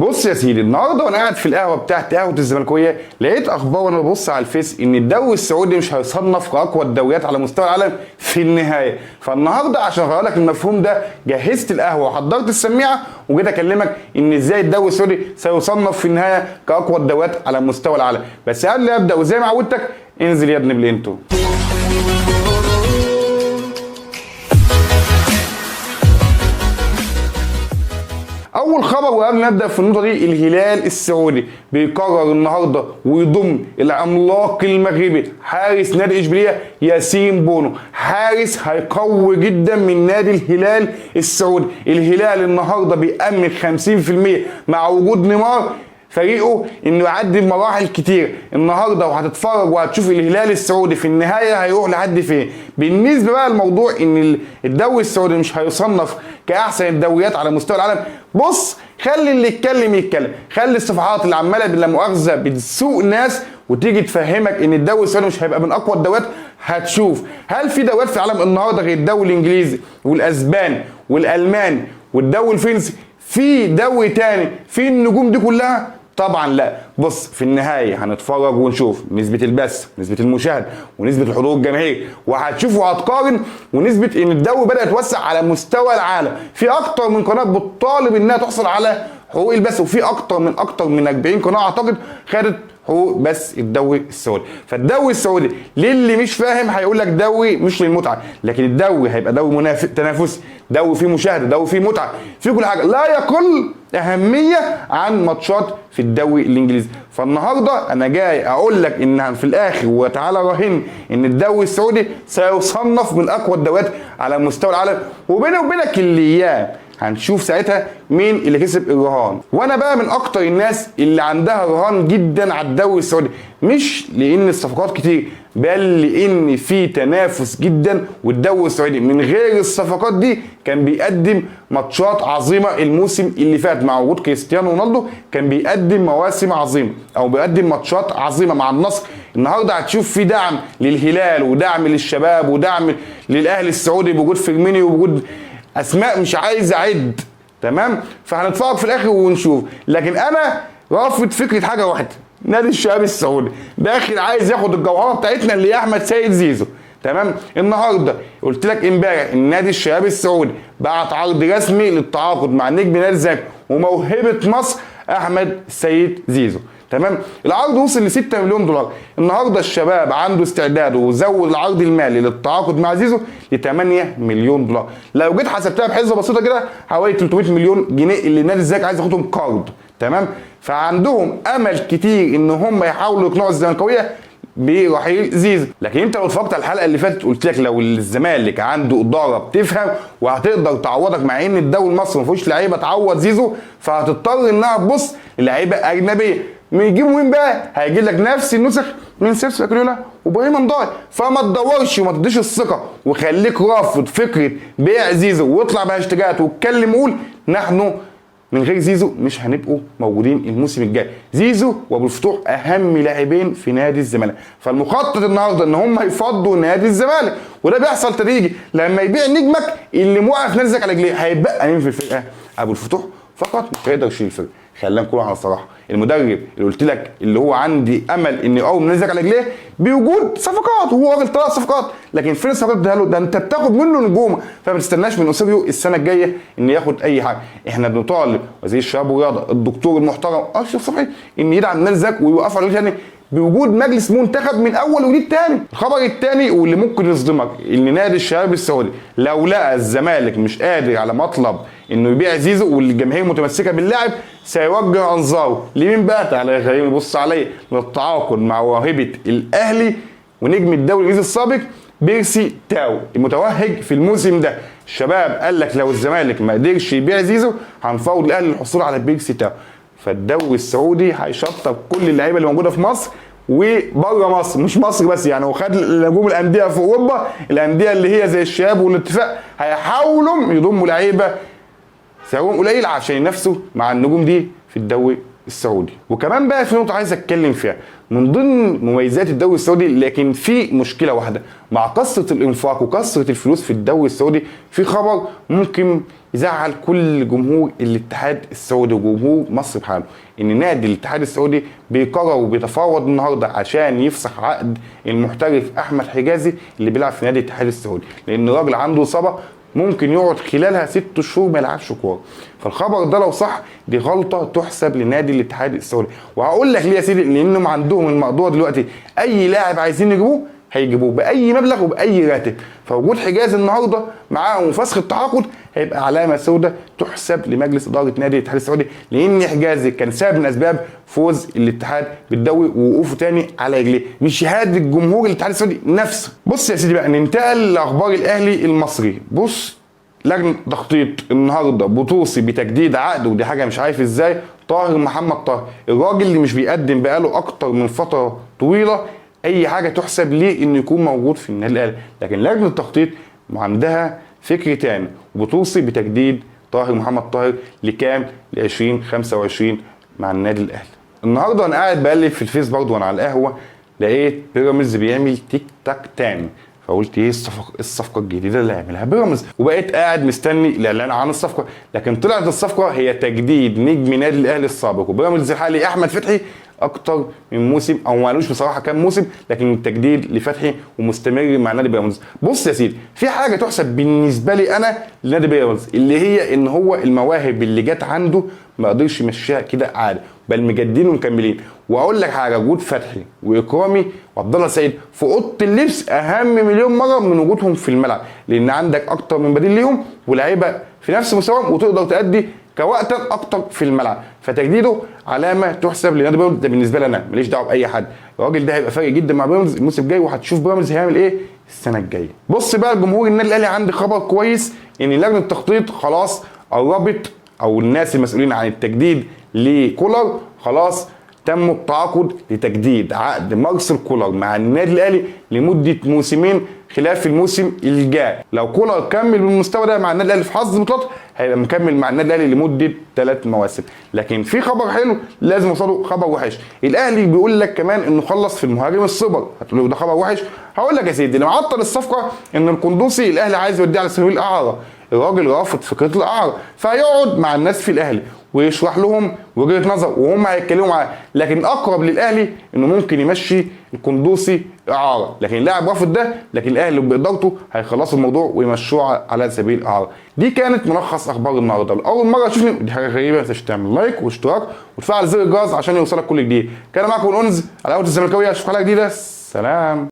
بص يا سيدي، النهارده وانا قاعد في القهوه بتاعت قهوه الزمالكويه لقيت اخبار وانا ببص على الفيس ان الدوري السعودي مش هيصنف كاقوى الدوريات على مستوى العالم في النهايه. فالنهارده عشان اغير لك المفهوم ده جهزت القهوه وحضرت السميعه وجيت اكلمك ان ازاي الدوري السعودي سيصنف في النهايه كاقوى الدوريات على مستوى العالم. بس قبل ما ابدا وزي ما عودتك انزل يا ابني بالانتو. اول خبر وقبل ما نبدا في النقطه دي، الهلال السعودي بيقرر النهارده ويضم العملاق المغربي حارس نادي اشبيليه ياسين بونو. حارس هيقوي جدا من نادي الهلال السعودي. الهلال النهارده بيأمن 50% مع وجود نيمار فريقه انه يعدي بمراحل كتير. النهارده وهتتفرج وهتشوف الهلال السعودي في النهايه هيروح لحد فين. بالنسبه بقى لموضوع ان الدوري السعودي مش هيصنف كاحسن الدوريات على مستوى العالم، بص خلي اللي يتكلم، خلي الصفحات اللي عماله بلا مؤاخذه بتسوق ناس وتيجي تفهمك ان الدوري السعودي مش هيبقى من اقوى الدوريات. هتشوف هل في دوريات في العالم النهارده غير الدوري الانجليزي والاسباني والالماني والدوري الفرنسي؟ في دوري تاني في النجوم دي كلها؟ طبعا لا. بص في النهايه هنتفرج ونشوف نسبه البث، نسبه المشاهد، ونسبه الحضور الجماهيري، وهتشوف وهتقارن ونسبه ان الدوري بدا يتوسع على مستوى العالم. في اكتر من قناه بتطالب انها تحصل على حقوق البث، وفي اكتر من 40 قناه اعتقد خدت حقوق بس الدوري السعودي. فالدوري السعودي للي مش فاهم هيقول لك دوري مش للمتعه، لكن الدوري هيبقى دوري تنافسي، دوري فيه مشاهده، دوري فيه متعه، فيه كل حاجه، لا يقل اهميه عن ماتشات في الدوري الانجليزي. فالنهارده انا جاي اقول لك ان في الاخر وتعالى راهن ان الدوري السعودي سيصنف من اقوى الدوريات على مستوى العالم. وبيني وبينك اللي اياه هنشوف ساعتها مين اللي كسب الرهان. وانا بقى من اكتر الناس اللي عندها رهان جدا على الدوري السعودي، مش لان الصفقات كتير بل لان في تنافس جدا، والدوري السعودي من غير الصفقات دي كان بيقدم ماتشات عظيمه. الموسم اللي فات مع وجود كريستيانو رونالدو كان بيقدم مواسم عظيمه او بيقدم ماتشات عظيمه مع النصر. النهارده هتشوف في دعم للهلال ودعم للشباب ودعم للاهلي السعودي بوجود فيرمينيو وبوجود اسماء مش عايز اعد، تمام؟ فهنتفرج في الاخر ونشوف. لكن انا رافض فكره حاجه واحده، نادي الشباب السعودي داخل عايز ياخد الجوهره بتاعتنا اللي هي احمد سيد زيزو، تمام؟ النهارده قلت لك امبارح ان نادي الشباب السعودي بعت عرض رسمي للتعاقد مع نجم نادي الزمالك وموهبه مصر احمد سيد زيزو، تمام؟ العرض وصل ل 6 مليون دولار. النهارده الشباب عنده استعداد وزود العرض المالي للتعاقد مع زيزو ل 8 مليون دولار. لو جيت حسبتها بحسبه بسيطه كده حوالي 300 مليون جنيه اللي نادي الزمالك عايز ياخدهم كارد، تمام؟ فعندهم امل كتير ان هم يحاولوا يقنعوا الزمالكاويه برحيل زيزو. لكن انت لو اتفرجت على الحلقه اللي فاتت قلت لك لو الزمالك عنده اداره بتفهم وهتقدر تعوضك، مع ان الدوري المصري ما فيهوش لعيبه تعوض زيزو، فهتضطر انها تبص للعيبه اجنبيه. يجيبوا مين بقى؟ هيجي لك نفس النسخ من سيرس اكريولا وابراهيم انضاي. فما تدورش وما تديش الثقه وخليك رافض فكره بيع زيزو واطلع بهاشتاجات واتكلم وقول نحن من غير زيزو مش هنبقوا موجودين الموسم الجاي. زيزو وابو الفتوح اهم لاعبين في نادي الزمالك. فالمخطط النهارده ان هم يفضوا نادي الزمالك، وده بيحصل تدريجي. لما يبيع نجمك اللي موقف نادي الزمالك على رجليه هيبقى مين في الفرقه؟ ابو الفتوح فقط مش هيقدر يشيل الفرقه. خلينا نكون على الصراحه، المدرب اللي قلت لك اللي هو عندي امل ان يقوم نادي الزمالك على رجليه بوجود صفقات، وهو راجل طلع صفقات، لكن فين الصفقات ده انت بتاخد منه نجوم. فما تستناش من اوسيبيو السنه الجايه ان ياخد اي حاجه. احنا بنطالب وزير الشباب والرياضه الدكتور المحترم اشرف صبحي ان يدعم نادي الزمالك ويوقف على رجليه بوجود مجلس منتخب من اول وجديد تاني. الخبر الثاني واللي ممكن يصدمك ان نادي الشباب السعودي لو لقى الزمالك مش قادر على مطلب انه يبيع زيزو والجماهير متمسكه باللاعب سيوجه انظاره لمين بقى؟ تعالى خلينا نبص عليه، للتعاقد مع واهبه الاهلي ونجم الدوري الانجليزي السابق بيرسي تاو المتوهج في الموسم ده. الشباب قال لك لو الزمالك ما قدرش يبيع زيزو هنفاوض الاهلي للحصول على بيرسي تاو. فالدوري السعودي هيشطب كل اللعيبه اللي موجوده في مصر وبره مصر، مش مصر بس يعني، وخد نجوم الانديه في اوروبا، الانديه اللي هي زي الشباب والاتفاق هيحاولوا يضموا لعيبه سعرهم قليل عشان ينافسوا مع النجوم دي في الدوري السعودي. وكمان بقى في نقطه عايز اتكلم فيها من ضمن مميزات الدوري السعودي، لكن في مشكله واحده مع كثره الانفاق وكثره الفلوس في الدوري السعودي. في خبر ممكن يزعل كل جمهور الاتحاد السعودي وجمهور مصر بحاله ان نادي الاتحاد السعودي بيقرر وبيتفاوض النهارده عشان يفسخ عقد المحترف احمد حجازي اللي بيلعب في نادي الاتحاد السعودي، لان الراجل عنده اصابه ممكن يقعد خلالها 6 شهور ما يلعبش كوره. فالخبر ده لو صح دي غلطه تحسب لنادي الاتحاد السعودي. وهقول لك ليه يا سيدي، لانهم عندهم الموضوع دلوقتي اي لاعب عايزين يجيبوه هيجيبوه باي مبلغ وباي راتب، فوجود حجازي النهارده معاهم وفسخ التعاقد هيبقى علامه سوداء تحسب لمجلس اداره نادي الاتحاد السعودي، لان حجازي كان سبب من اسباب فوز الاتحاد بالدوري ووقوفه تاني على رجليه بشهاده الجمهور الاتحاد السعودي نفسه. بص يا سيدي بقى ننتقل لاخبار الاهلي المصري. بص لجنه تخطيط النهارده بتوصي بتجديد عقد، ودي حاجه مش عارف ازاي، طاهر محمد طاهر، الراجل اللي مش بيقدم بقاله اكتر من فتره طويله اي حاجه تحسب ليه انه يكون موجود في النادي الاهلي، لكن لجنه التخطيط عندها فكر تاني وبتوصي بتجديد طاهر محمد طاهر لكام؟ ل 2025 مع النادي الاهلي. النهارده انا قاعد بقلب في الفيس برضه وانا على القهوه لقيت بيراميدز بيعمل تيك تاك تاني، فقلت ايه الصفقه الجديده اللي هيعملها بيراميدز، وبقيت قاعد مستني الاعلان عن الصفقه، لكن طلعت الصفقه هي تجديد نجم نادي الاهلي السابق وبيراميدز الحالي احمد فتحي اكتر من موسم، او ما قالوش بصراحه كام موسم، لكن التجديد لفتحي ومستمر مع نادي بيراميدز. بص يا سيدي في حاجه تحسب بالنسبه لي انا لنادي بيراميدز، اللي هي ان هو المواهب اللي جت عنده ما قدرش يمشيها كده عادي، بل مجدين ومكملين. واقول لك حاجه، وجود فتحي واكرامي وعبد الله السعيد في اوضه اللبس اهم مليون مره من وجودهم في الملعب، لان عندك اكتر من بديل ليهم ولاعيبه في نفس مستواهم وتقدر تأدي كوقتك اكتر في الملعب، فتجديده علامه تحسب لنادي بيراميدز. ده بالنسبه لي انا ماليش دعوه باي حد، الراجل ده هيبقى فارق جدا مع بيراميدز الموسم الجاي، وهتشوف بيراميدز هيعمل ايه السنه الجايه. بص بقى جمهور النادي الاهلي، عندي خبر كويس ان لجنه التخطيط خلاص قربت، او الناس المسؤولين عن التجديد لكولر خلاص تم التعاقد لتجديد عقد مارسيل كولر مع النادي الاهلي لمده موسمين خلاف الموسم الجاي. لو كولر كمل بالمستوى ده مع النادي الاهلي في حظ البطولات هيبقى مكمل مع النادي الاهلي لمده 3 مواسم. لكن في خبر حلو لازم اوصله خبر وحش، الاهلي بيقول لك كمان انه خلص في المهاجم السوبر. هتقول له ده خبر وحش، هقول لك يا سيدي اللي معطل الصفقه ان القندوسي الاهلي عايز يوديه على سبيل الاعاره، الراجل رافض فكره الاعاره، فهيقعد مع الناس في الاهلي ويشرح لهم وجهه نظر وهم هيتكلموا معاه، لكن اقرب للاهلي انه ممكن يمشي القندوسي اعاره، لكن اللاعب رافض ده، لكن الاهلي بادارته هيخلصوا الموضوع ويمشوه على سبيل الاعاره. دي كانت ملخص اخبار النهارده، اول مره تشوفني دي حاجه غريبه، ما تنساش تعمل لايك واشتراك وتفعل زر الجرس عشان يوصلك كل جديد. كان معاكم الأنز على قهوة الزملكاويه، اشوفكم حلقه جديده، سلام.